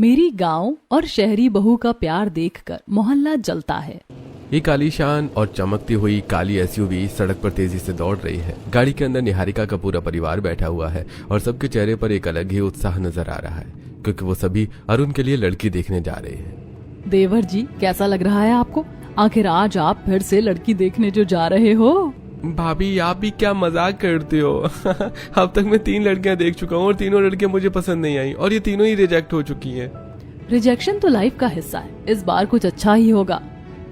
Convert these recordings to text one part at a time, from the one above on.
मेरी गांव और शहरी बहू का प्यार देखकर मोहल्ला जलता है। ये कालीशान और चमकती हुई काली एसयूवी सड़क पर तेजी से दौड़ रही है। गाड़ी के अंदर निहारिका का पूरा परिवार बैठा हुआ है और सबके चेहरे पर एक अलग ही उत्साह नजर आ रहा है, क्योंकि वो सभी अरुण के लिए लड़की देखने जा रहे हैं। देवर जी, कैसा लग रहा है आपको? आखिर आज आप फिर से लड़की देखने जो जा रहे हो। भाभी, आप भी क्या मजाक करते हो? अब तक मैं 3 लड़कियां देख चुका हूँ और तीनों लड़कियां मुझे पसंद नहीं आई और ये तीनों ही रिजेक्ट हो चुकी हैं। रिजेक्शन तो लाइफ का हिस्सा है, इस बार कुछ अच्छा ही होगा।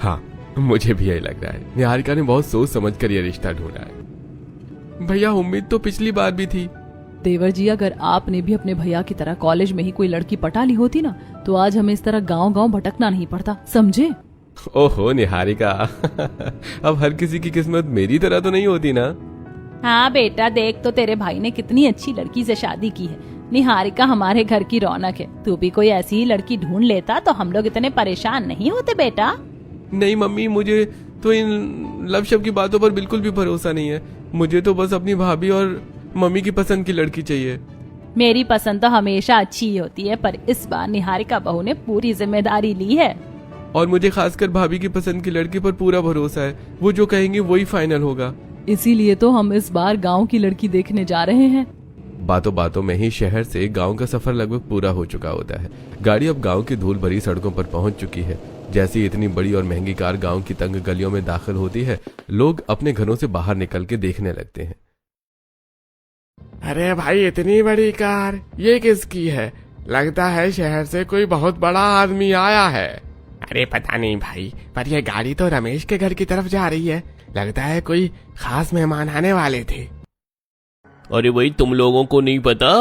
हाँ, मुझे भी यही लग रहा है। निहारिका ने बहुत सोच समझ कर ये रिश्ता ढूंढा है। भैया, उम्मीद तो पिछली बार भी थी। देवर जी, अगर आपने भी अपने भैया की तरह कॉलेज में ही कोई लड़की पटा ली होती ना, तो आज हमें इस तरह गांव गांव भटकना नहीं पड़ता, समझे? ओहो निहारिका, अब हर किसी की किस्मत मेरी तरह तो नहीं होती ना। हाँ बेटा, देख तो तेरे भाई ने कितनी अच्छी लड़की से शादी की है। निहारिका हमारे घर की रौनक है। तू भी कोई ऐसी ही लड़की ढूंढ लेता तो हम लोग इतने परेशान नहीं होते बेटा। नहीं मम्मी, मुझे तो इन लव शव की बातों पर बिल्कुल भी भरोसा नहीं है। मुझे तो बस अपनी भाभी और मम्मी की पसंद की लड़की चाहिए। मेरी पसंद तो हमेशा अच्छी ही होती है, पर इस बार निहारिका बहू ने पूरी जिम्मेदारी ली है। और मुझे खासकर भाभी की पसंद की लड़की पर पूरा भरोसा है। वो जो कहेंगी वही फाइनल होगा। इसीलिए तो हम इस बार गांव की लड़की देखने जा रहे हैं। बातों बातों में ही शहर से गांव का सफर लगभग पूरा हो चुका होता है। गाड़ी अब गांव की धूल भरी सड़कों पर पहुंच चुकी है। जैसी इतनी बड़ी और महंगी कार गांव की तंग गलियों में दाखिल होती है, लोग अपने घरों से बाहर निकल के देखने लगते हैं। अरे भाई, इतनी बड़ी कार ये किसकी है? लगता है शहर से कोई बहुत बड़ा आदमी आया है। अरे पता नहीं भाई, पर यह गाड़ी तो रमेश के घर की तरफ जा रही है। लगता है कोई खास मेहमान आने वाले थे। अरे भाई, तुम लोगों को नहीं पता,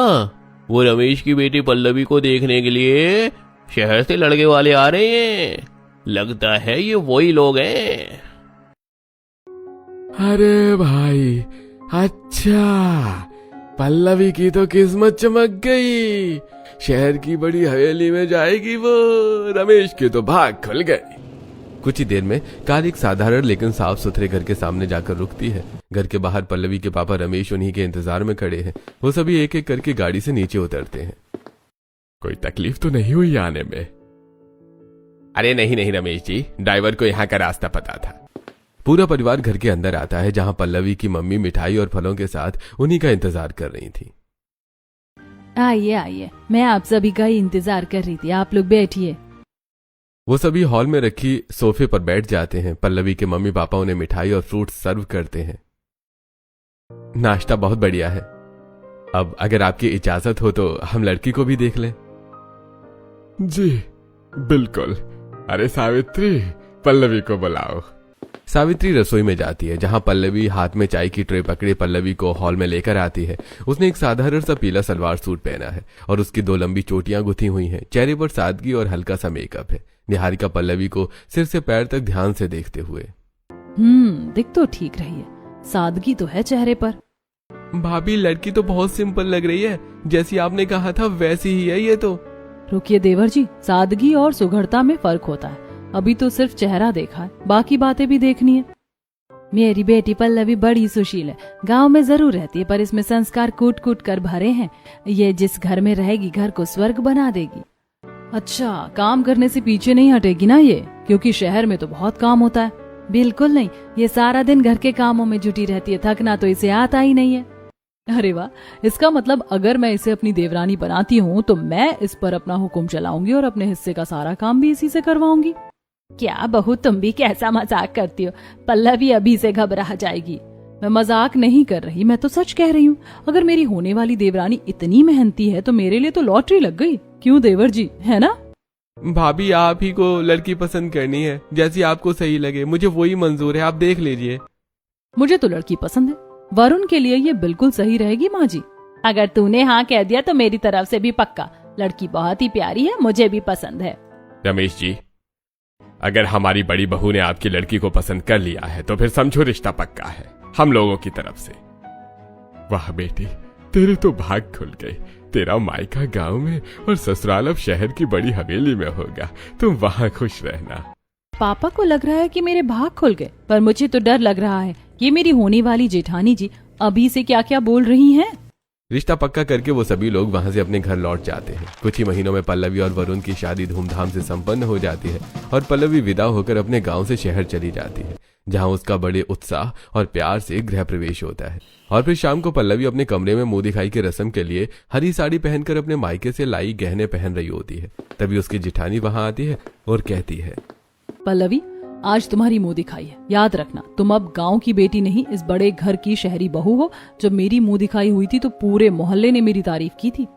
वो रमेश की बेटी पल्लवी को देखने के लिए शहर से लड़के वाले आ रहे हैं। लगता है ये वही लोग हैं। अरे भाई, अच्छा, पल्लवी की तो किस्मत चमक गई। शहर की बड़ी हवेली में जाएगी वो। रमेश के तो भाग खुल गए। कुछ ही देर में कार एक साधारण लेकिन साफ सुथरे घर के सामने जाकर रुकती है। घर के बाहर पल्लवी के पापा रमेश उन्हीं के इंतजार में खड़े हैं। वो सभी एक एक करके गाड़ी से नीचे उतरते हैं। कोई तकलीफ तो नहीं हुई आने में? अरे नहीं रमेश जी, ड्राइवर को यहाँ का रास्ता पता था। पूरा परिवार घर के अंदर आता है, जहाँ पल्लवी की मम्मी मिठाई और फलों के साथ उन्हीं का इंतजार कर रही थी। आइए आइए, मैं आप सभी का ही इंतजार कर रही थी, आप लोग बैठिए। वो सभी हॉल में रखी सोफे पर बैठ जाते हैं। पल्लवी के मम्मी पापा उन्हें मिठाई और फ्रूट सर्व करते हैं। नाश्ता बहुत बढ़िया है। अब अगर आपकी इजाजत हो तो हम लड़की को भी देख लें। जी बिल्कुल। अरे सावित्री, पल्लवी को बुलाओ। सावित्री रसोई में जाती है, जहां पल्लवी हाथ में चाय की ट्रे पकड़े पल्लवी को हॉल में लेकर आती है। उसने एक साधारण सा पीला सलवार सूट पहना है और उसकी 2 लंबी चोटियां गुथी हुई हैं। चेहरे पर सादगी और हल्का सा मेकअप है। निहारिका पल्लवी को सिर से पैर तक ध्यान से देखते हुए, दिख तो ठीक रही है, सादगी तो है चेहरे पर। भाभी, लड़की तो बहुत सिंपल लग रही है, जैसी आपने कहा था वैसी ही है ये तो। रुकिए देवर जी, सादगी और सुघड़ता में फर्क होता है। अभी तो सिर्फ चेहरा देखा है, बाकी बातें भी देखनी है। मेरी बेटी पल्लवी बड़ी सुशील है। गांव में जरूर रहती है, पर इसमें संस्कार कूट कूट कर भरे हैं। ये जिस घर में रहेगी घर को स्वर्ग बना देगी। अच्छा, काम करने से पीछे नहीं हटेगी ना ये? क्योंकि शहर में तो बहुत काम होता है। बिल्कुल नहीं, ये सारा दिन घर के कामों में जुटी रहती है, थकना तो इसे आता ही नहीं है। अरे वाह, इसका मतलब अगर मैं इसे अपनी देवरानी बनाती हूँ तो मैं इस पर अपना हुक्म चलाऊंगी और अपने हिस्से का सारा काम भी इसी से करवाऊंगी। क्या बहू, तुम भी कैसा मजाक करती हो? पल्लवी अभी से घबरा जाएगी। मैं मजाक नहीं कर रही, मैं तो सच कह रही हूँ। अगर मेरी होने वाली देवरानी इतनी मेहनती है तो मेरे लिए तो लॉटरी लग गई। क्यों देवर जी, है ना? भाभी, आप ही को लड़की पसंद करनी है, जैसी आपको सही लगे। मुझे वही मंजूर है, आप देख लीजिए। मुझे तो लड़की पसंद है। वरुण के लिए ये बिल्कुल सही रहेगी माँ जी। अगर तूने हाँ कह दिया तो मेरी तरफ से भी पक्का। लड़की बहुत ही प्यारी है, मुझे भी पसंद है। रमेश जी, अगर हमारी बड़ी बहू ने आपकी लड़की को पसंद कर लिया है तो फिर समझो रिश्ता पक्का है हम लोगों की तरफ से। वाह बेटी, तेरे तो भाग खुल गए। तेरा मायका गांव में और ससुराल अब शहर की बड़ी हवेली में होगा। तुम वहाँ खुश रहना। पापा को लग रहा है कि मेरे भाग खुल गए, पर मुझे तो डर लग रहा है। ये मेरी होने वाली जेठानी जी अभी से क्या क्या बोल रही हैं। रिश्ता पक्का करके वो सभी लोग वहां से अपने घर लौट जाते हैं। कुछ ही महीनों में पल्लवी और वरुण की शादी धूमधाम से संपन्न हो जाती है और पल्लवी विदा होकर अपने गांव से शहर चली जाती है, जहां उसका बड़े उत्साह और प्यार से गृह प्रवेश होता है। और फिर शाम को पल्लवी अपने कमरे में मुंह दिखाई की रस्म के लिए हरी साड़ी पहनकर अपने मायके से लाई गहने पहन रही होती है। तभी उसकी जिठानी वहां आती है और कहती है, पल्लवी, आज तुम्हारी मुंह दिखाई है। याद रखना, तुम अब गांव की बेटी नहीं, इस बड़े घर की शहरी बहू हो। जब मेरी मुंह दिखाई हुई थी तो पूरे मोहल्ले ने मेरी तारीफ की थी।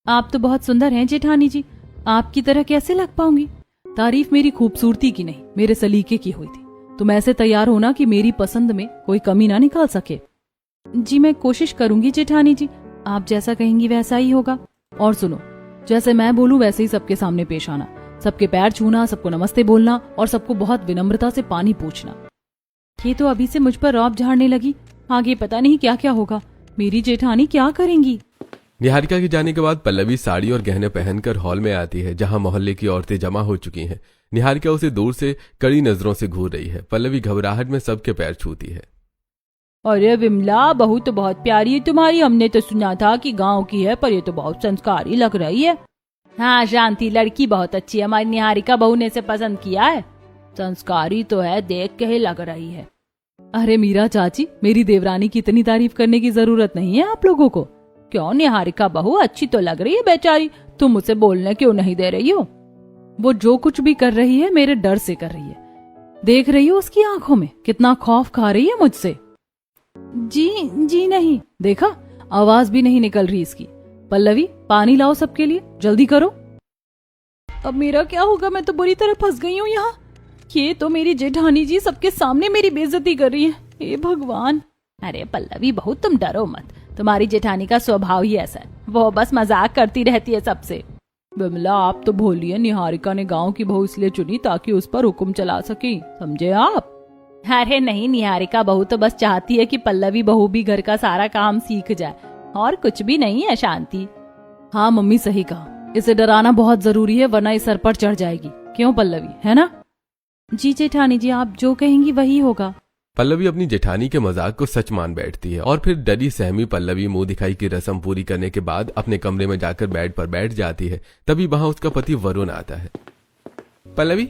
आप तो बहुत सुंदर हैं जेठानी जी, आपकी तरह कैसे लग पाऊंगी। तारीफ मेरी खूबसूरती की नहीं, मेरे सलीके की हुई थी। तुम ऐसे तैयार होना कि मेरी पसंद में कोई कमी ना निकाल सके। जी मैं कोशिश करूंगी जेठानी जी, आप जैसा कहेंगी वैसा ही होगा। और सुनो, जैसे मैं बोलूं वैसे ही सबके सामने पेश आना, सबके पैर छूना, सबको नमस्ते बोलना और सबको बहुत विनम्रता से पानी पूछना। ये तो अभी से मुझ पर रौब झाड़ने लगी, आगे पता नहीं क्या क्या होगा। मेरी जेठानी क्या करेंगी। निहारिका के जाने के बाद पल्लवी साड़ी और गहने पहनकर हॉल में आती है, जहां मोहल्ले की औरतें जमा हो चुकी हैं। निहारिका उसे दूर से कड़ी नजरों से घूर रही है। पल्लवी घबराहट में सबके पैर छूती है। अरे विमला, बहू तो बहुत प्यारी है तुम्हारी। हमने तो सुना था कि गांव की है, पर ये तो बहुत संस्कारी लग रही है। हाँ शांति, लड़की बहुत अच्छी है। हमारी निहारिका बहू ने इसे पसंद किया है। संस्कारी तो है, देख के ही लग रही है। अरे मीरा चाची, मेरी देवरानी की इतनी तारीफ करने की जरूरत नहीं है आप लोगों को। क्यों, निहारिका बहू अच्छी तो लग रही है बेचारी, तुम उसे बोलने क्यों नहीं दे रही हो। वो जो कुछ भी कर रही है मेरे डर से कर रही है। देख रही हो उसकी आंखों में कितना खौफ खा रही है मुझसे। जी नहीं। देखा, आवाज भी नहीं निकल रही इसकी। पल्लवी, पानी लाओ सबके लिए, जल्दी करो। अब मेरा क्या होगा, मैं तो बुरी तरह फंस गई हूँ यहाँ। ये तो मेरी जेठानी जी सबके सामने मेरी बेइज्जती कर रही है। हे भगवान। अरे पल्लवी बहू, तुम डरो मत, तुम्हारी जेठानी का स्वभाव ही ऐसा है, वो बस मजाक करती रहती है सबसे। विमला, आप तो भोली है। निहारिका ने गांव की बहू इसलिए चुनी ताकि उस पर हुक्म चला सके, समझे आप। अरे नहीं, निहारिका बहू तो बस चाहती है कि पल्लवी बहू भी घर का सारा काम सीख जाए, और कुछ भी नहीं है शांति। हाँ मम्मी, सही कहा। इसे डराना बहुत जरूरी है, वरना इस सर पर चढ़ जाएगी। क्यों पल्लवी, है ना। जी जेठानी जी, आप जो कहेंगी वही होगा। पल्लवी अपनी जेठानी के मजाक को सच मान बैठती है और फिर डरी सहमी पल्लवी मुंह दिखाई की रस्म पूरी करने के बाद अपने कमरे में जाकर बेड पर बैठ जाती है। तभी वहां उसका पति वरुण आता है। पल्लवी,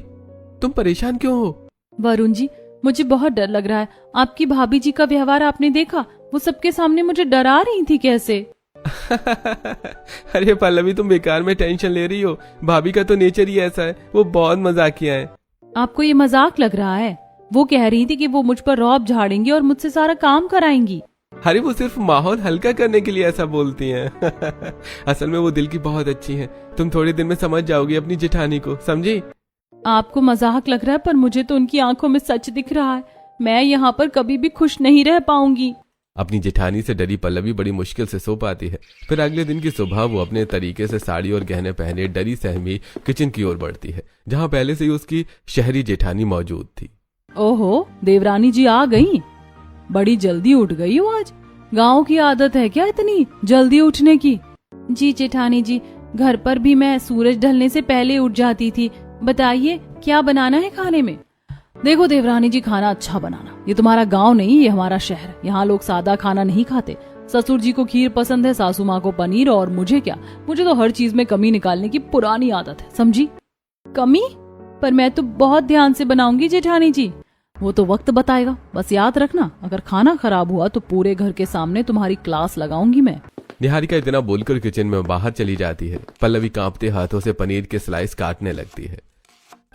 तुम परेशान क्यों हो। वरुण जी, मुझे बहुत डर लग रहा है। आपकी भाभी जी का व्यवहार आपने देखा, वो सबके सामने मुझे डरा रही थी कैसे। अरे पल्लवी, तुम बेकार में टेंशन ले रही हो। भाभी का तो नेचर ही ऐसा है, वो बहुत मजाकिया है। आपको ये मजाक लग रहा है। वो कह रही थी कि वो मुझ पर रौब झाड़ेंगी और मुझसे सारा काम कराएंगी। अरे वो सिर्फ माहौल हल्का करने के लिए ऐसा बोलती हैं। असल में वो दिल की बहुत अच्छी हैं। तुम थोड़े दिन में समझ जाओगी अपनी जेठानी को, समझी। आपको मजाक लग रहा है, पर मुझे तो उनकी आंखों में सच दिख रहा है। मैं यहाँ पर कभी भी खुश नहीं रह पाऊंगी। अपनी जेठानी से डरी पल्लवी बड़ी मुश्किल से सो पाती है। फिर अगले दिन की सुबह वो अपने तरीके से साड़ी और गहने पहने डरी सहमी किचन की ओर बढ़ती है, जहाँ पहले से ही उसकी शहरी जेठानी मौजूद थी। ओहो, देवरानी जी आ गई। बड़ी जल्दी उठ गई हो आज। गांव की आदत है क्या इतनी जल्दी उठने की। जी जेठानी जी, घर पर भी मैं सूरज ढलने से पहले उठ जाती थी। बताइए क्या बनाना है खाने में। देखो देवरानी जी, खाना अच्छा बनाना। ये तुम्हारा गांव नहीं, ये हमारा शहर। यहाँ लोग सादा खाना नहीं खाते। ससुर जी को खीर पसंद है, सासू माँ को पनीर, और मुझे क्या, मुझे तो हर चीज में कमी निकालने की पुरानी आदत है, समझी। कमी? पर मैं तो बहुत ध्यान से बनाऊंगी जेठानी जी। वो तो वक्त बताएगा। बस याद रखना, अगर खाना खराब हुआ तो पूरे घर के सामने तुम्हारी क्लास लगाऊंगी मैं। निहारिका इतना बोलकर किचन में बाहर चली जाती है। पल्लवी कांपते हाथों से पनीर के स्लाइस काटने लगती है।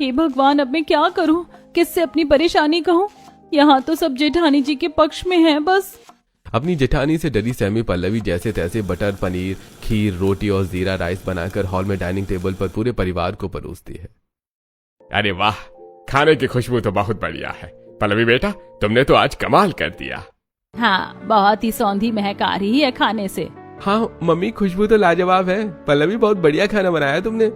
हे भगवान, अब मैं क्या करूं, किससे अपनी परेशानी कहूं। यहाँ तो सब जेठानी जी के पक्ष में है बस। अपनी जेठानी से डरी सहमी पल्लवी जैसे तैसे बटर पनीर, खीर, रोटी और जीरा राइस बनाकर हॉल में डाइनिंग टेबल पर पूरे परिवार को परोसती है। अरे वाह, खाने की खुशबू तो बहुत बढ़िया है। पल्लवी बेटा, तुमने तो आज कमाल कर दिया। हाँ, बहुत ही सौंधी महक आ रही है खाने से। हाँ मम्मी, खुशबू तो लाजवाब है। पल्लवी, बहुत बढ़िया खाना बनाया तुमने।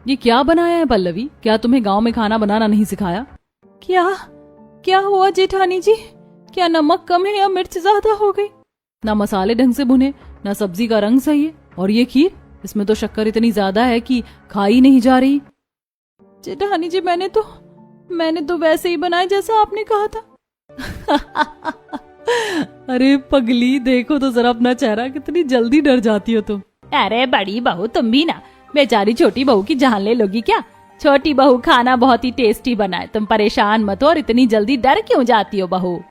ये क्या बनाया है पल्लवी? क्या तुम्हें गांव में खाना बनाना नहीं सिखाया? क्या हुआ जेठानी जी? क्या नमक कम है या मिर्च ज्यादा हो गई? ना मसाले ढंग से भुने, ना सब्जी का रंग सही है, और ये खीर, इसमें तो शक्कर इतनी ज्यादा है कि खाई नहीं जा रही। जेठानी जी, मैंने तो वैसे ही बनाया जैसा आपने कहा था। अरे पगली, देखो तो जरा अपना चेहरा, कितनी जल्दी डर जाती हो तुम। अरे बड़ी बहू तुम भी ना, बेचारी छोटी बहू की जान ले लोगी क्या? छोटी बहू खाना बहुत ही टेस्टी बनाए, तुम परेशान मत हो, और इतनी जल्दी डर क्यों जाती हो बहू?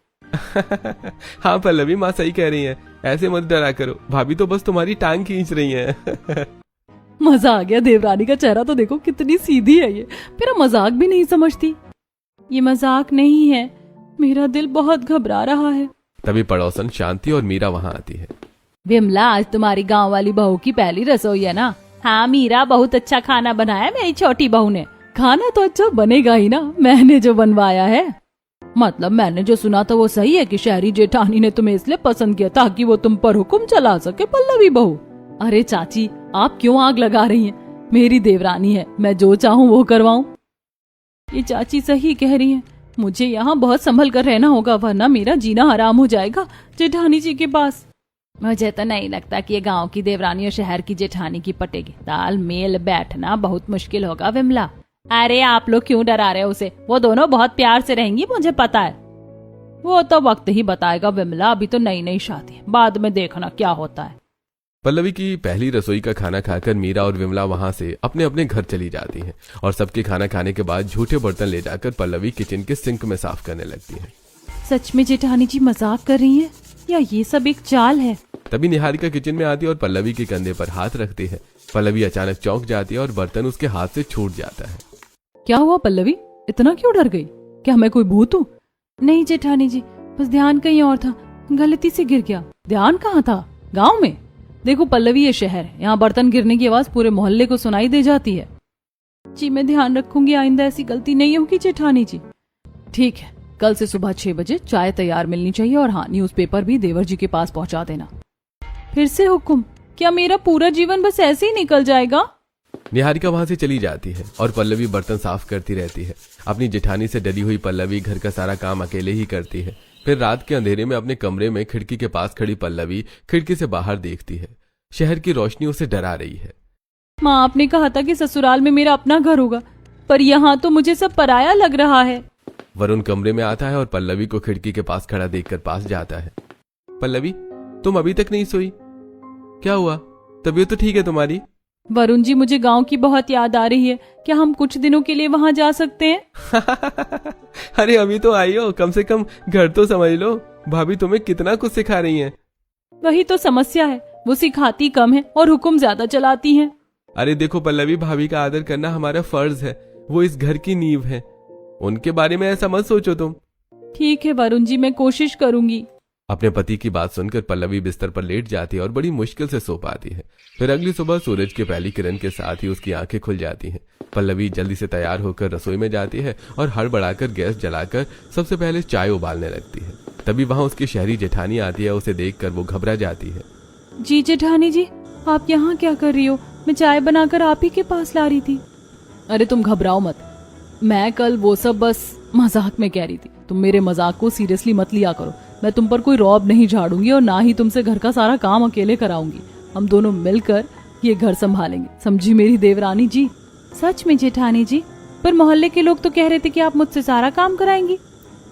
हाँ पल्लवी, माँ सही कह रही है, ऐसे मत डरा करो, भाभी तो बस तुम्हारी टांग खींच रही है। मजा आ गया, देवरानी का चेहरा तो देखो कितनी सीधी है ये, मेरा मजाक भी नहीं समझती। ये मजाक नहीं है, मेरा दिल बहुत घबरा रहा है। तभी पड़ोसन शांति और मीरा वहाँ आती है। विमला, आज तुम्हारी गांव वाली बहू की पहली रसोई है ना? हाँ मीरा, बहुत अच्छा खाना बनाया मेरी छोटी बहू ने। खाना तो अच्छा बनेगा ही ना, मैंने जो बनवाया है। मतलब मैंने जो सुना था वो सही है कि शहरी जेठानी ने तुम्हें इसलिए पसंद किया ताकि वो तुम पर हुक्म चला सके पल्लवी बहू। अरे चाची, आप क्यों आग लगा रही हैं? मेरी देवरानी है, मैं जो चाहूँ वो करवाऊँ। ये चाची सही कह रही हैं, मुझे यहाँ बहुत संभल कर रहना होगा, वरना मेरा जीना हराम हो जाएगा जेठानी जी के पास। मुझे तो नहीं लगता कि ये गांव की देवरानी और शहर की जेठानी की पटेगी। तालमेल बैठना बहुत मुश्किल होगा विमला। अरे आप लोग क्यों डरा रहे हो उसे? वो दोनों बहुत प्यार से रहेंगी, मुझे पता है। वो तो वक्त ही बताएगा विमला, अभी तो नई नई शादी है, बाद में देखना क्या होता है। पल्लवी की पहली रसोई का खाना खाकर मीरा और विमला वहां से अपने अपने घर चली जाती हैं और सबके खाना खाने के बाद झूठे बर्तन ले जाकर पल्लवी किचन के सिंक में साफ करने लगती है। सच में जेठानी जी मजाक कर रही हैं या ये सब एक चाल है? तभी निहारिका किचन में आती है और पल्लवी के कंधे पर हाथ रखती है। पल्लवी अचानक चौंक जाती है और बर्तन उसके हाथ से छूट जाता है। क्या हुआ पल्लवी, इतना क्यों डर गई? क्या मैं कोई भूत हूँ? नहीं जेठानी जी, बस ध्यान कहीं और था, गलती से गिर गया। ध्यान कहाँ था? गाँव में? देखो पल्लवी, ये शहर है, यहाँ बर्तन गिरने की आवाज पूरे मोहल्ले को सुनाई दे जाती है। जी मैं ध्यान रखूंगी, आइंदा ऐसी गलती नहीं होगी जेठानी जी। ठीक है, कल से सुबह 6 बजे चाय तैयार मिलनी चाहिए, और हाँ, न्यूज़पेपर भी देवर जी के पास पहुँचा देना। फिर से हुक्म? क्या मेरा पूरा जीवन बस ऐसे ही निकल जाएगा? निहारिका वहां से चली जाती है और पल्लवी बर्तन साफ करती रहती है। अपनी जेठानी से डरी हुई पल्लवी घर का सारा काम अकेले ही करती है। फिर रात के अंधेरे में अपने कमरे में खिड़की के पास खड़ी पल्लवी खिड़की से बाहर देखती है। शहर की रोशनी उसे डरा रही है। माँ, आपने कहा था कि ससुराल में मेरा अपना घर होगा, पर यहाँ तो मुझे सब पराया लग रहा है। वरुण कमरे में आता है और पल्लवी को खिड़की के पास खड़ा देखकर पास जाता है। पल्लवी, तुम अभी तक नहीं सोई? क्या हुआ, तबीयत तो ठीक है तुम्हारी? वरुण जी, मुझे गांव की बहुत याद आ रही है, क्या हम कुछ दिनों के लिए वहां जा सकते हैं? अरे अभी तो आई हो, कम से कम घर तो समझ लो। भाभी तुम्हें कितना कुछ सिखा रही हैं। वही तो समस्या है, वो सिखाती कम है और हुक्म ज्यादा चलाती हैं। अरे देखो पल्लवी, भाभी का आदर करना हमारा फर्ज है, वो इस घर की नींव है, उनके बारे में ऐसा मत सोचो तुम। ठीक है वरुण जी, मैं कोशिश करूंगी। अपने पति की बात सुनकर पल्लवी बिस्तर पर लेट जाती है और बड़ी मुश्किल से सो पाती है। फिर अगली सुबह सूरज की पहली किरण के साथ ही उसकी आंखें खुल जाती हैं। पल्लवी जल्दी से तैयार होकर रसोई में जाती है और हड़बड़ाकर गैस जलाकर सबसे पहले चाय उबालने लगती है। तभी वहां उसकी शहरी जेठानी आती है। उसे देखकर वो घबरा जाती है। जी जेठानी जी, आप यहाँ क्या कर रही हो? मैं चाय बनाकर आप ही के पास ला रही थी। अरे तुम घबराओ मत, मैं कल वो सब बस मजाक में कह रही थी, तुम मेरे मजाक को सीरियसली मत लिया करो। मैं तुम पर कोई रौब नहीं झाड़ूंगी और ना ही तुमसे घर का सारा काम अकेले कराऊंगी। हम दोनों मिलकर ये घर संभालेंगे, समझी मेरी देवरानी जी? सच में जेठानी जी? पर मोहल्ले के लोग तो कह रहे थे कि आप मुझसे सारा काम कराएंगी।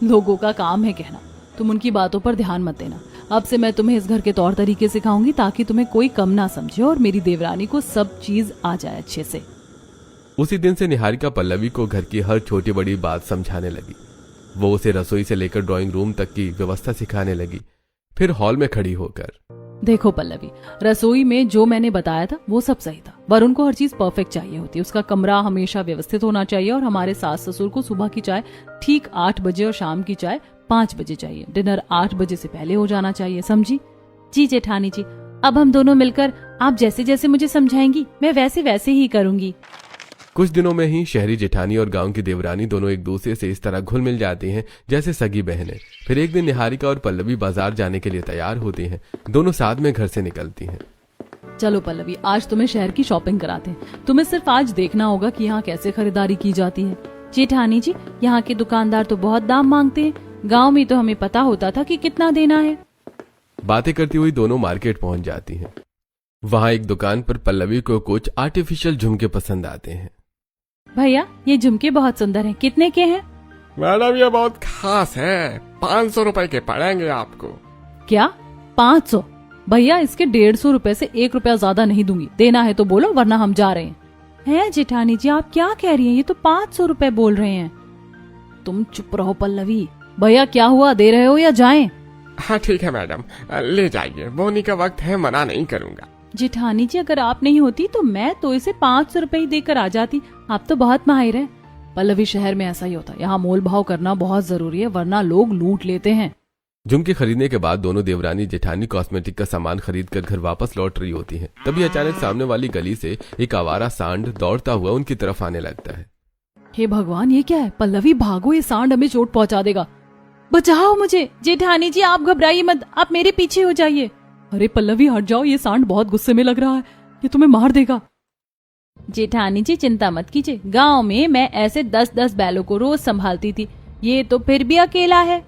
लोगों का काम है कहना, तुम उनकी बातों पर ध्यान मत देना। अब से मैं तुम्हें इस घर के तौर तरीके सिखाऊंगी ताकि तुम्हें कोई कम ना समझे और मेरी देवरानी को सब चीज आ जाए अच्छे से। उसी दिन से निहारिका पल्लवी को घर की हर छोटी बड़ी बात समझाने लगी। वो उसे रसोई से लेकर ड्राइंग रूम तक की व्यवस्था सिखाने लगी। फिर हॉल में खड़ी होकर, देखो पल्लवी, रसोई में जो मैंने बताया था वो सब सही था। वरुण को हर चीज परफेक्ट चाहिए होती है, उसका कमरा हमेशा व्यवस्थित होना चाहिए और हमारे सास ससुर को सुबह की चाय ठीक 8 बजे और शाम की चाय 5 बजे चाहिए। डिनर 8 बजे से पहले हो जाना चाहिए, समझी? जी जेठानी जी, अब हम दोनों मिलकर आप जैसे जैसे मुझे समझाएंगी मैं वैसे वैसे ही करूंगी। कुछ दिनों में ही शहरी जेठानी और गांव की देवरानी दोनों एक दूसरे से इस तरह घुल मिल जाती हैं जैसे सगी बहनें। फिर एक दिन निहारिका और पल्लवी बाजार जाने के लिए तैयार होती हैं। दोनों साथ में घर से निकलती हैं। चलो पल्लवी, आज तुम्हें शहर की शॉपिंग कराते हैं। तुम्हें सिर्फ आज देखना होगा कि यहाँ कैसे खरीदारी की जाती है। जेठानी जी, यहाँ के दुकानदार तो बहुत दाम मांगते हैं, गाँव में तो हमें पता होता था कि कितना देना है। बातें करती हुई दोनों मार्केट पहुंच जाती हैं। वहां एक दुकान पर पल्लवी को कुछ आर्टिफिशियल झुमके पसंद आते हैं। भैया, ये झुमके बहुत सुंदर हैं, कितने के हैं? मैडम ये बहुत खास है, 500 रुपए के पड़ेंगे आपको। क्या 500? भैया इसके 150 रुपए से 1 रुपया ज्यादा नहीं दूंगी। देना है तो बोलो वरना हम जा रहे हैं जेठानी जी, आप क्या कह रही हैं? ये तो 500 रुपए बोल रहे हैं। तुम चुप रहो पल्लवी। भैया क्या हुआ, दे रहे हो या जाएं? हाँ ठीक है मैडम, ले जाइए, बोनी का वक्त है, मना नहीं करूंगा। जेठानी जी अगर आप नहीं होती तो मैं तो इसे 500 रुपए ही देकर आ जाती। आप तो बहुत माहिर हैं। पल्लवी शहर में ऐसा ही होता है, यहाँ मोल भाव करना बहुत जरूरी है वरना लोग लूट लेते हैं। झुमके खरीदने के बाद दोनों देवरानी जेठानी कॉस्मेटिक का सामान खरीद कर घर वापस लौट रही होती हैं। तभी अचानक सामने वाली गली से एक आवारा सांड दौड़ता हुआ उनकी तरफ आने लगता है। हे भगवान, ये क्या है? पल्लवी भागो, ये सांड हमें चोट पहुंचा देगा। बचाओ मुझे। जेठानी जी आप घबराइए मत, आप मेरे पीछे हो जाइए। अरे पल्लवी हट जाओ, ये सांड बहुत गुस्से में लग रहा है, ये तुम्हें मार देगा। जेठानी जी चिंता मत कीजिए, गांव में मैं ऐसे 10-10 बैलों को रोज संभालती थी, ये तो फिर भी अकेला है।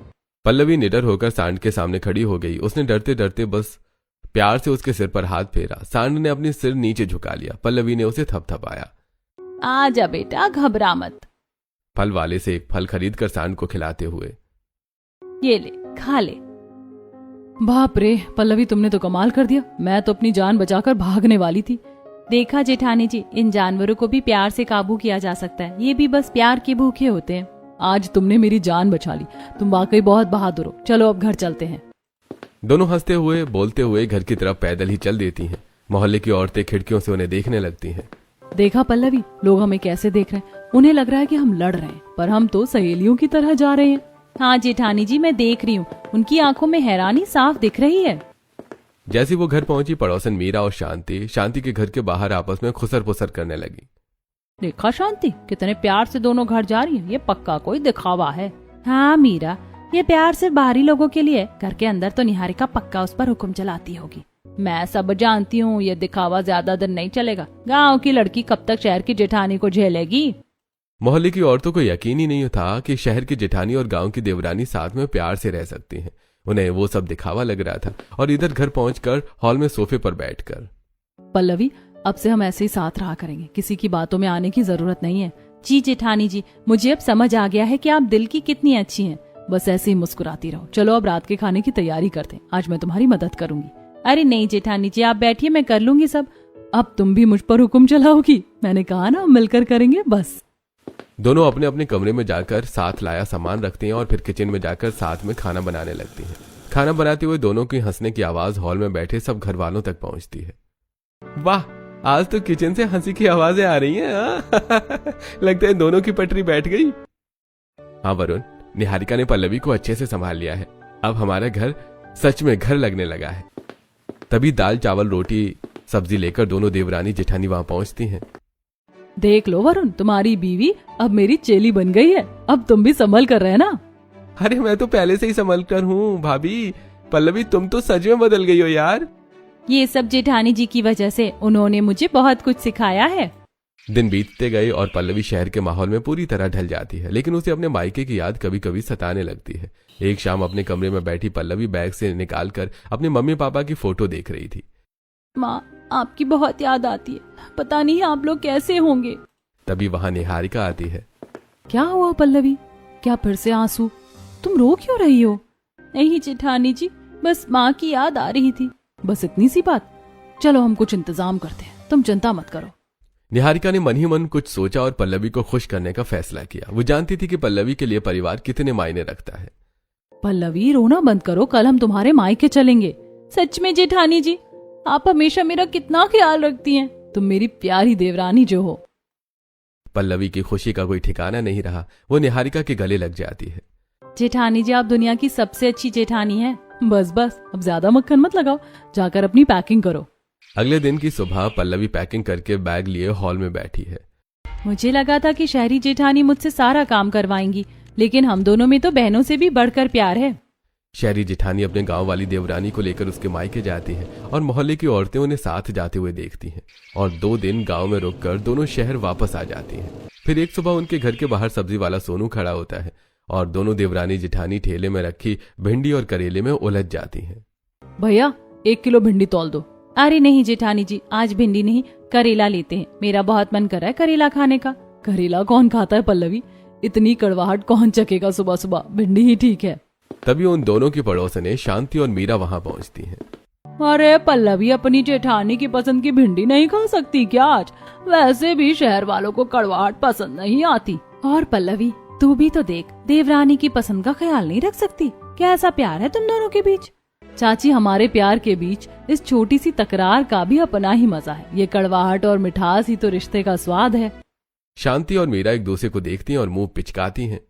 पल्लवी निडर होकर सांड के सामने खड़ी हो गई। उसने डरते डरते बस प्यार से उसके सिर पर हाथ फेरा। सांड ने अपनी सिर नीचे झुका लिया। पल्लवी ने उसे थपथपाया। आजा बेटा, घबरा मत। फल वाले से एक फल खरीद कर सांड को खिलाते हुए, ये ले, खा ले। बाप रे पल्लवी, तुमने तो कमाल कर दिया। मैं तो अपनी जान बचाकर भागने वाली थी। देखा जेठानी जी, इन जानवरों को भी प्यार से काबू किया जा सकता है, ये भी बस प्यार के भूखे होते हैं। आज तुमने मेरी जान बचा ली, तुम वाकई बहुत बहादुर हो। चलो अब घर चलते हैं। दोनों हंसते हुए बोलते हुए घर की तरफ पैदल ही चल देती हैं। मोहल्ले की औरतें खिड़कियों से उन्हें देखने लगती हैं। देखा पल्लवी, लोग हमें कैसे देख रहे हैं। उन्हें लग रहा है कि हम लड़ रहे हैं, पर हम तो सहेलियों की तरह जा रहे हैं। हाँ जेठानी जी, मैं देख रही हूँ, उनकी आंखों में हैरानी साफ दिख रही है। जैसे वो घर पहुंची, पड़ोसन मीरा और शांति के घर के बाहर आपस में खुसर पुसर करने लगी। देखा शांति, कितने प्यार से दोनों घर जा रही हैं। ये पक्का कोई दिखावा है। हाँ मीरा, ये प्यार सिर्फ बाहरी लोगों के लिए, घर के अंदर तो निहारिका पक्का उस पर हुक्म चलाती होगी। मैं सब जानती हूँ, ये दिखावा ज्यादा दिन नहीं चलेगा। गांव की लड़की कब तक शहर की जेठानी को झेलेगी? मोहल्ले की औरतों को यकीन ही नहीं था कि शहर की जेठानी और गांव की देवरानी साथ में प्यार से रह सकती हैं। उन्हें वो सब दिखावा लग रहा था। और इधर घर पहुंचकर हॉल में सोफे पर बैठकर, पल्लवी अब से हम ऐसे ही साथ रहा करेंगे, किसी की बातों में आने की जरूरत नहीं है। जी जेठानी जी, मुझे अब समझ आ गया है कि आप दिल की कितनी अच्छी हैं। बस ऐसे ही मुस्कुराती रहो। चलो अब रात के खाने की तैयारी करते हैं, आज मैं तुम्हारी मदद करूंगी। अरे नहीं जेठानी जी, आप बैठिए, मैं कर लूंगी सब। अब तुम भी मुझ पर हुक्म चलाओगी? मैंने कहा ना, मिलकर करेंगे बस। दोनों अपने अपने कमरे में जाकर साथ लाया सामान रखती हैं और फिर किचन में जाकर साथ में खाना बनाने लगती हैं। खाना बनाते हुए दोनों की हंसने की आवाज हॉल में बैठे सब घर वालों तक पहुंचती है। वाह, आज तो किचन से हंसी की आवाजें आ रही हैं। लगता है दोनों की पटरी बैठ गई। हाँ वरुण, निहारिका ने पल्लवी को अच्छे से संभाल लिया है। अब हमारा घर सच में घर लगने लगा है। तभी दाल चावल रोटी सब्जी लेकर दोनों देवरानी जेठानी वहां पहुंचती हैं। देख लो वरुण, तुम्हारी बीवी अब मेरी चेली बन गई है। अब तुम भी संभल कर रहे ना। अरे मैं तो पहले से ही संभल कर हूँ भाभी। पल्लवी तुम तो सच में बदल गई हो यार। ये सब जेठानी जी की वजह से, उन्होंने मुझे बहुत कुछ सिखाया है। दिन बीतते गए और पल्लवी शहर के माहौल में पूरी तरह ढल जाती है, लेकिन उसे अपने मायके की याद कभी कभी सताने लगती है। एक शाम अपने कमरे में बैठी पल्लवी बैग से निकालकर अपने मम्मी पापा की फोटो देख रही थी। माँ, आपकी बहुत याद आती है, पता नहीं आप लोग कैसे होंगे। तभी वहां निहारिका आती है। क्या हुआ पल्लवी, क्या फिर से आंसू? तुम रो क्यों रही हो? नहीं जेठानी जी, बस माँ की याद आ रही थी, बस इतनी सी बात। चलो हम कुछ इंतजाम करते हैं, तुम चिंता मत करो। निहारिका ने मन ही मन कुछ सोचा और पल्लवी को खुश करने का फैसला किया। वो जानती थी कि पल्लवी के लिए परिवार कितने मायने रखता है। पल्लवी रोना बंद करो, कल हम तुम्हारे मायके चलेंगे। सच में जेठानी जी, आप हमेशा मेरा कितना ख्याल रखती हैं। तुम मेरी प्यारी देवरानी जो हो। पल्लवी की खुशी का कोई ठिकाना नहीं रहा। वो निहारिका के गले लग जाती है। जेठानी जी, आप दुनिया की सबसे अच्छी जेठानी हैं। बस बस, अब ज्यादा मक्खन मत लगाओ, जाकर अपनी पैकिंग करो। अगले दिन की सुबह पल्लवी पैकिंग करके बैग लिए हॉल में बैठी है। मुझे लगा था कि शहरी जेठानी मुझसे सारा काम करवाएंगी, लेकिन हम दोनों में तो बहनों से भी बढ़कर प्यार है। शहरी जेठानी अपने गांव वाली देवरानी को लेकर उसके मायके जाती है और मोहल्ले की औरतें उन्हें साथ जाते हुए देखती हैं। और 2 दिन गांव में रुककर दोनों शहर वापस आ जाती हैं। फिर एक सुबह उनके घर के बाहर सब्जी वाला सोनू खड़ा होता है और दोनों देवरानी जेठानी ठेले में रखी भिंडी और करेले में उलझ जाती हैं। भैया 1 किलो भिंडी तौल दो। अरे नहीं जेठानी जी, आज भिंडी नहीं, करेला लेते हैं। मेरा बहुत मन कर रहा है करेला खाने का। करेला कौन खाता है पल्लवी? इतनी कड़वाहट कौन चखेगा सुबह सुबह? भिंडी ही ठीक है। तभी उन दोनों की पड़ोसने शांति और मीरा वहां पहुंचती हैं। अरे पल्लवी अपनी जेठानी की पसंद की भिंडी नहीं खा सकती क्या आज? वैसे भी शहर वालों को कड़वाहट पसंद नहीं आती। और पल्लवी, तू भी तो देख, देवरानी की पसंद का ख्याल नहीं रख सकती। कैसा प्यार है तुम दोनों के बीच। चाची, हमारे प्यार के बीच इस छोटी सी तकरार का भी अपना ही मजा है। ये कड़वाहट और मिठास ही तो रिश्ते का स्वाद है। शांति और मीरा एक दूसरे को देखती हैं और मुंह पिचकाती हैं।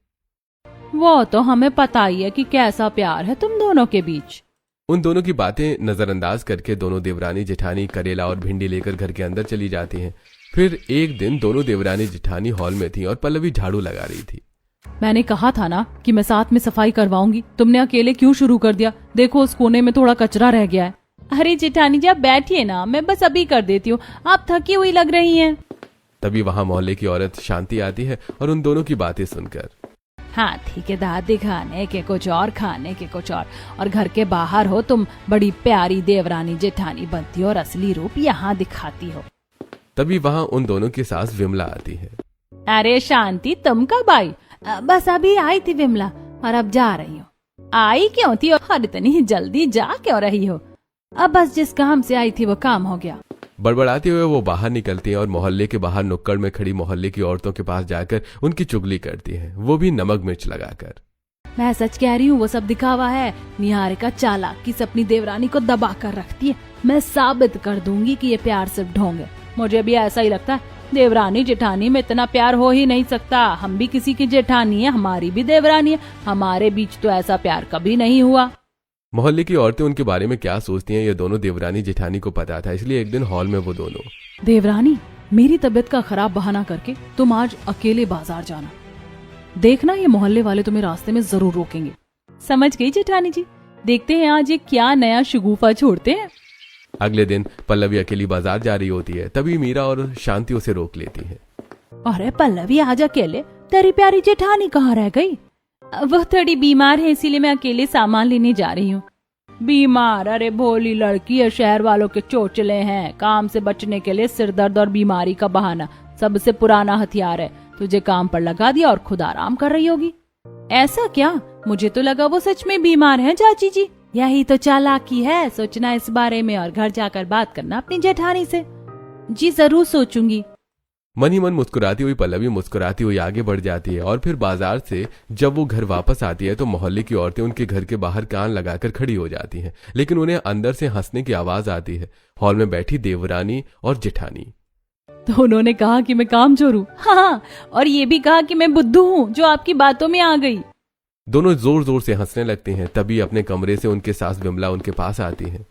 वो तो हमें पता ही है कि कैसा प्यार है तुम दोनों के बीच। उन दोनों की बातें नजरअंदाज करके दोनों देवरानी जेठानी करेला और भिंडी लेकर घर के अंदर चली जाती हैं। फिर एक दिन दोनों देवरानी जेठानी हॉल में थी और पल्लवी झाड़ू लगा रही थी। मैंने कहा था ना कि मैं साथ में सफाई करवाऊंगी, तुमने अकेले क्यों शुरू कर दिया? देखो उस कोने में थोड़ा कचरा रह गया है। अरे जेठानी जी आप बैठिए ना, मैं बस अभी कर देती हूँ, आप थकी हुई लग रही हैं। तभी वहां मोहल्ले की औरत शांति आती है और उन दोनों की बातें सुनकर, हाथी के दांत दिखाने के कुछ और, खाने के कुछ और घर के बाहर हो तुम बड़ी प्यारी देवरानी जेठानी बनती हो और असली रूप यहाँ दिखाती हो। तभी वहां उन दोनों की सास विमला आती है। अरे शांति तुम कब आई? बस अभी आई थी विमला और अब जा रही हूँ। आई क्यों थी और इतनी जल्दी जा क्यों रही हो? अब बस जिस काम से आई थी वो काम हो गया। बड़बड़ाते हुए वो बाहर निकलती हैं और मोहल्ले के बाहर नुक्कड़ में खड़ी मोहल्ले की औरतों के पास जाकर उनकी चुगली करती हैं, वो भी नमक मिर्च लगाकर। मैं सच कह रही हूँ, वो सब दिखावा है। निहारिका चालाकी से अपनी देवरानी को दबा कर रखती है। मैं साबित कर दूंगी कि ये प्यार सिर्फ ढोंग है। मुझे भी ऐसा ही लगता है, देवरानी जेठानी में इतना प्यार हो ही नहीं सकता। हम भी किसी की जेठानी है, हमारी भी देवरानी है, हमारे बीच तो ऐसा प्यार कभी नहीं हुआ। मोहल्ले की औरतें उनके बारे में क्या सोचती हैं ये दोनों देवरानी जेठानी को पता था, इसलिए एक दिन हॉल में वो दोनों, देवरानी, मेरी तबीयत का खराब बहाना करके तुम आज अकेले बाजार जाना। देखना ये मोहल्ले वाले तुम्हें रास्ते में जरूर रोकेंगे। समझ गई जेठानी जी, देखते हैं आज ये क्या नया शगुफा छोड़ते हैं। अगले दिन पल्लवी अकेली बाजार जा रही होती है, तभी मीरा और शांति उसे रोक लेती है। अरे पल्लवी आज अकेले, तेरी प्यारी जेठानी कहाँ रह गई? वो थोड़ी बीमार है इसीलिए मैं अकेले सामान लेने जा रही हूँ। बीमार? अरे भोली लड़की है, शहर वालों के चोचले हैं। काम से बचने के लिए सिर दर्द और बीमारी का बहाना सबसे पुराना हथियार है। तुझे काम पर लगा दिया और खुद आराम कर रही होगी। ऐसा क्या? मुझे तो लगा वो सच में बीमार है। चाची जी, यही तो चालाकी है, सोचना इस बारे में और घर जाकर बात करना अपनी जेठानी से। जी जरूर सोचूंगी। मन ही मन मुस्कुराती हुई पल्लवी मुस्कुराती हुई आगे बढ़ जाती है और फिर बाजार से जब वो घर वापस आती है तो मोहल्ले की औरतें उनके घर के बाहर कान लगाकर खड़ी हो जाती हैं, लेकिन उन्हें अंदर से हंसने की आवाज आती है। हॉल में बैठी देवरानी और जेठानी। तो उन्होंने कहा कि मैं कामचोर हूँ। हाँ, और ये भी कहा कि मैं बुद्धू हूँ जो आपकी बातों में आ गई। दोनों जोर जोर से हंसने लगते हैं। तभी अपने कमरे से उनके सास विमला उनके पास आती है।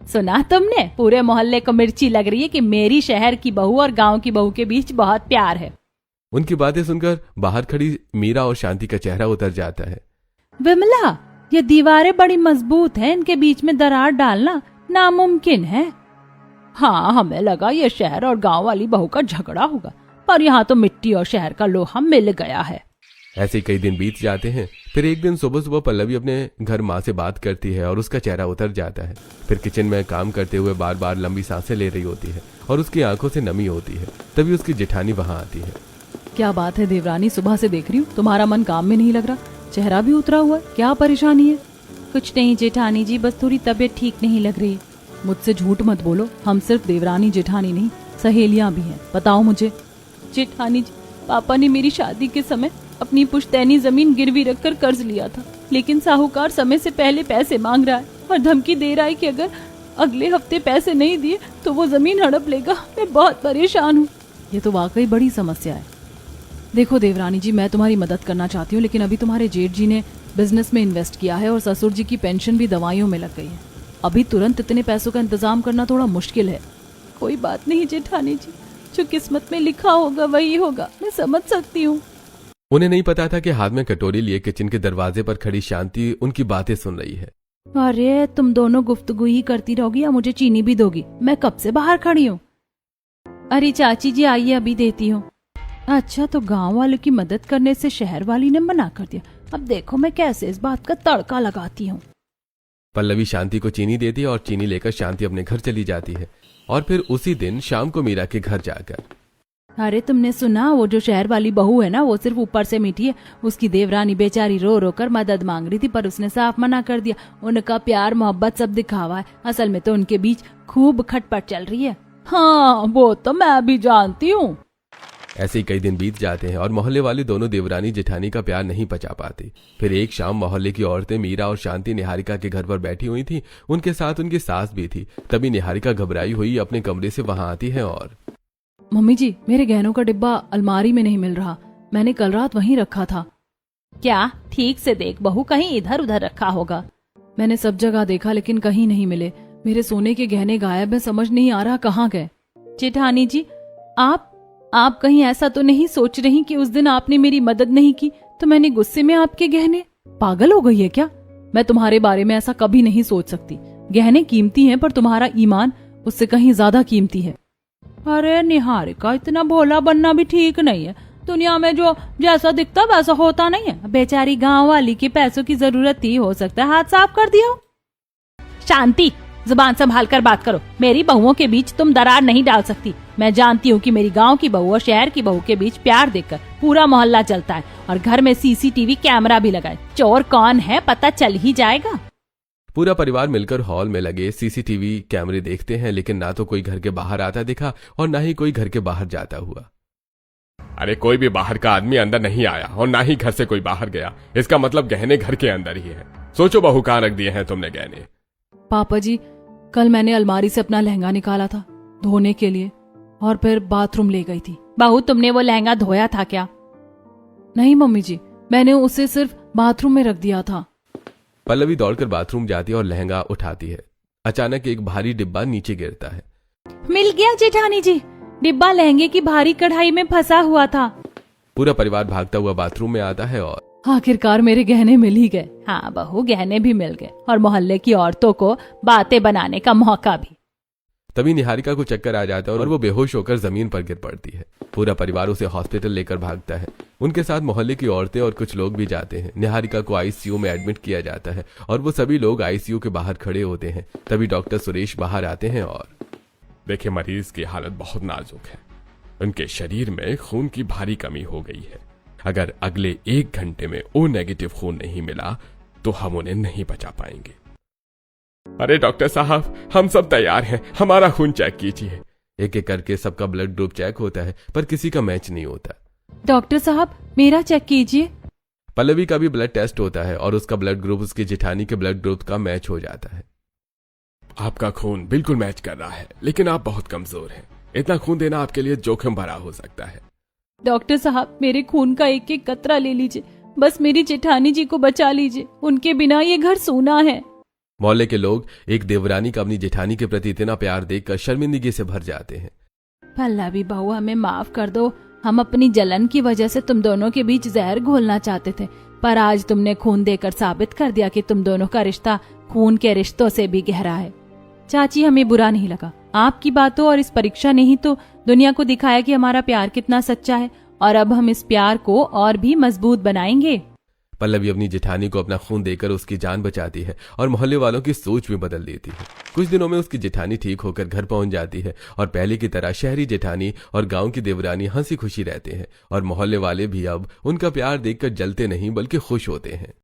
सुना तुमने? पूरे मोहल्ले को मिर्ची लग रही है कि मेरी शहर की बहू और गांव की बहू के बीच बहुत प्यार है। उनकी बातें सुनकर बाहर खड़ी मीरा और शांति का चेहरा उतर जाता है। विमला, ये दीवारें बड़ी मजबूत हैं, इनके बीच में दरार डालना नामुमकिन है। हाँ, हमें लगा ये शहर और गांव वाली बहू का झगड़ा होगा, पर यहाँ तो मिट्टी और शहर का लोहा मिल गया है। ऐसे कई दिन बीत जाते हैं। फिर एक दिन सुबह सुबह पल्लवी अपने घर माँ से बात करती है और उसका चेहरा उतर जाता है। फिर किचन में काम करते हुए बार बार लंबी सांसें ले रही होती है और उसकी आंखों से नमी होती है। तभी उसकी जेठानी वहां आती है। क्या बात है देवरानी, सुबह से देख रही हूँ तुम्हारा मन काम में नहीं लग रहा, चेहरा भी उतरा हुआ है, क्या परेशानी है? कुछ नहीं जेठानी जी, बस थोड़ी तबीयत ठीक नहीं लग रही। मुझसे झूठ मत बोलो, हम सिर्फ देवरानी जेठानी नहीं, सहेलियां भी हैं। बताओ मुझे। जेठानी जी, पापा ने मेरी शादी के समय अपनी पुश्तैनी जमीन गिरवी रखकर कर्ज लिया था, लेकिन साहूकार समय से पहले पैसे मांग रहा है और धमकी दे रहा है कि अगर अगले हफ्ते पैसे नहीं दिए तो वो जमीन हड़प लेगा। मैं बहुत परेशान हूँ। ये तो वाकई बड़ी समस्या है। देखो देवरानी जी, मैं तुम्हारी मदद करना चाहती हूँ, लेकिन अभी तुम्हारे जेठ जी ने बिजनेस में इन्वेस्ट किया है और ससुर जी की पेंशन भी दवाइयों में लग गई है। अभी तुरंत इतने पैसों का इंतजाम करना थोड़ा मुश्किल है। कोई बात नहीं जेठानी जी, जो किस्मत में लिखा होगा वही होगा, मैं समझ सकती हूँ। उन्हें नहीं पता था कि हाथ में कटोरी लिए किचन के दरवाजे पर खड़ी शांति उनकी बातें सुन रही है। अरे तुम दोनों गुफ्तगू ही करती रहोगी या मुझे चीनी भी दोगी? मैं कब से बाहर खड़ी हूँ। अरे चाची जी आइए, अभी देती हूँ। अच्छा, तो गांव वालों की मदद करने से शहर वाली ने मना कर दिया। अब देखो मैं कैसे इस बात का तड़का लगाती हूँ। पल्लवी शांति को चीनी देती है और चीनी लेकर शांति अपने घर चली जाती है। और फिर उसी दिन शाम को मीरा के घर जाकर, अरे तुमने सुना, वो जो शहर वाली बहू है ना, वो सिर्फ ऊपर से मीठी है। उसकी देवरानी बेचारी रो रो कर मदद मांग रही थी, पर उसने साफ मना कर दिया। उनका प्यार मोहब्बत सब दिखावा है, असल में तो उनके बीच खूब खटपट चल रही है। हाँ वो तो मैं भी जानती हूँ। ऐसे ही कई दिन बीत जाते हैं और मोहल्ले वाले दोनों देवरानी जेठानी का प्यार नहीं पचा पाते। फिर एक शाम मोहल्ले की औरतें मीरा और शांति निहारिका के घर पर बैठी हुई थी। उनके साथ उनकी सास भी थी। तभी निहारिका घबराई हुई अपने कमरे से वहां आती है और मम्मी जी, मेरे गहनों का डिब्बा अलमारी में नहीं मिल रहा। मैंने कल रात वहीं रखा था। क्या? ठीक से देख बहू, कहीं इधर उधर रखा होगा। मैंने सब जगह देखा लेकिन कहीं नहीं मिले। मेरे सोने के गहने गायब है, समझ नहीं आ रहा कहाँ गए। जेठानी जी, आप कहीं ऐसा तो नहीं सोच रही कि उस दिन आपने मेरी मदद नहीं की तो मैंने गुस्से में आपके गहने? पागल हो गई है क्या? मैं तुम्हारे बारे में ऐसा कभी नहीं सोच सकती। गहने कीमती हैं पर तुम्हारा ईमान उससे कहीं ज्यादा कीमती है। अरे निहारिका, इतना भोला बनना भी ठीक नहीं है। दुनिया में जो जैसा दिखता वैसा होता नहीं है। बेचारी गांव वाली के पैसों की जरूरत थी, हो सकता है हाथ साफ कर दिया हो। शांति, जुबान संभाल कर बात करो। मेरी बहुओं के बीच तुम दरार नहीं डाल सकती। मैं जानती हूँ कि मेरी गांव की बहू और शहर की बहू के बीच प्यार देखकर पूरा मोहल्ला चलता है, और घर में सीसीटीवी कैमरा भी लगाए। चोर कौन है पता चल ही जाएगा। पूरा परिवार मिलकर हॉल में लगे सीसीटीवी कैमरे देखते हैं, लेकिन ना तो कोई घर के बाहर आता दिखा और ना ही कोई घर के बाहर जाता हुआ। अरे कोई भी बाहर का आदमी अंदर नहीं आया और ना ही घर से कोई बाहर गया। इसका मतलब गहने घर के अंदर ही है। सोचो बहू, कहाँ रख दिए हैं तुमने गहने? पापा जी, कल मैंने अलमारी से अपना लहंगा निकाला था धोने के लिए और फिर बाथरूम ले गई थी। बहू, तुमने वो लहंगा धोया था क्या? नहीं मम्मी जी, मैंने उसे सिर्फ बाथरूम में रख दिया था। पल्लवी दौड़कर बाथरूम जाती है और लहंगा उठाती है। अचानक एक भारी डिब्बा नीचे गिरता है। मिल गया जेठानी जी, डिब्बा लहंगे की भारी कढ़ाई में फंसा हुआ था। पूरा परिवार भागता हुआ बाथरूम में आता है और आखिरकार मेरे गहने मिल ही गए। हाँ बहू, गहने भी मिल गए और मोहल्ले की औरतों को बातें बनाने का मौका भी। तभी निहारिका को चक्कर आ जाता है और वो बेहोश होकर जमीन पर गिर पड़ती है। पूरा परिवार उसे हॉस्पिटल लेकर भागता है। उनके साथ मोहल्ले की औरतें और कुछ लोग भी जाते हैं। निहारिका को आईसीयू में एडमिट किया जाता है और वो सभी लोग आईसीयू के बाहर खड़े होते हैं। तभी डॉक्टर सुरेश बाहर आते हैं और देखिए, मरीज की हालत बहुत नाजुक है। उनके शरीर में खून की भारी कमी हो गई है। अगर अगले 1 घंटे में ओ नेगेटिव खून नहीं मिला तो हम उन्हें नहीं बचा पाएंगे। अरे डॉक्टर साहब, हम सब तैयार हैं, हमारा खून चेक कीजिए। एक एक करके सबका ब्लड ग्रुप चेक होता है पर किसी का मैच नहीं होता। डॉक्टर साहब, मेरा चेक कीजिए। पल्लवी का भी ब्लड टेस्ट होता है और उसका ब्लड ग्रुप उसकी जेठानी के ब्लड ग्रुप का मैच हो जाता है। आपका खून बिल्कुल मैच कर रहा है, लेकिन आप बहुत कमजोर हैं। इतना खून देना आपके लिए जोखिम भरा हो सकता है। डॉक्टर साहब, मेरे खून का एक एक कतरा ले लीजिए। बस मेरी जेठानी जी को बचा लीजिए, उनके बिना ये घर सूना है। मोहल्ले के लोग एक देवरानी का अपनी जेठानी के प्रति इतना प्यार देखकर शर्मिंदगी से भर जाते हैं। पल्लवी बहू, हमें माफ कर दो। हम अपनी जलन की वजह से तुम दोनों के बीच जहर घोलना चाहते थे, पर आज तुमने खून देकर साबित कर दिया कि तुम दोनों का रिश्ता खून के रिश्तों से भी गहरा है। चाची, हमें बुरा नहीं लगा। आपकी बातों और इस परीक्षा ने ही तो दुनिया को दिखाया कि हमारा प्यार कितना सच्चा है, और अब हम इस प्यार को और भी मजबूत बनाएंगे। पल्लवी अपनी जेठानी को अपना खून देकर उसकी जान बचाती है और मोहल्ले वालों की सोच भी बदल देती है। कुछ दिनों में उसकी जेठानी ठीक होकर घर पहुंच जाती है और पहले की तरह शहरी जेठानी और गांव की देवरानी हंसी खुशी रहते हैं और मोहल्ले वाले भी अब उनका प्यार देखकर जलते नहीं बल्कि खुश होते हैं।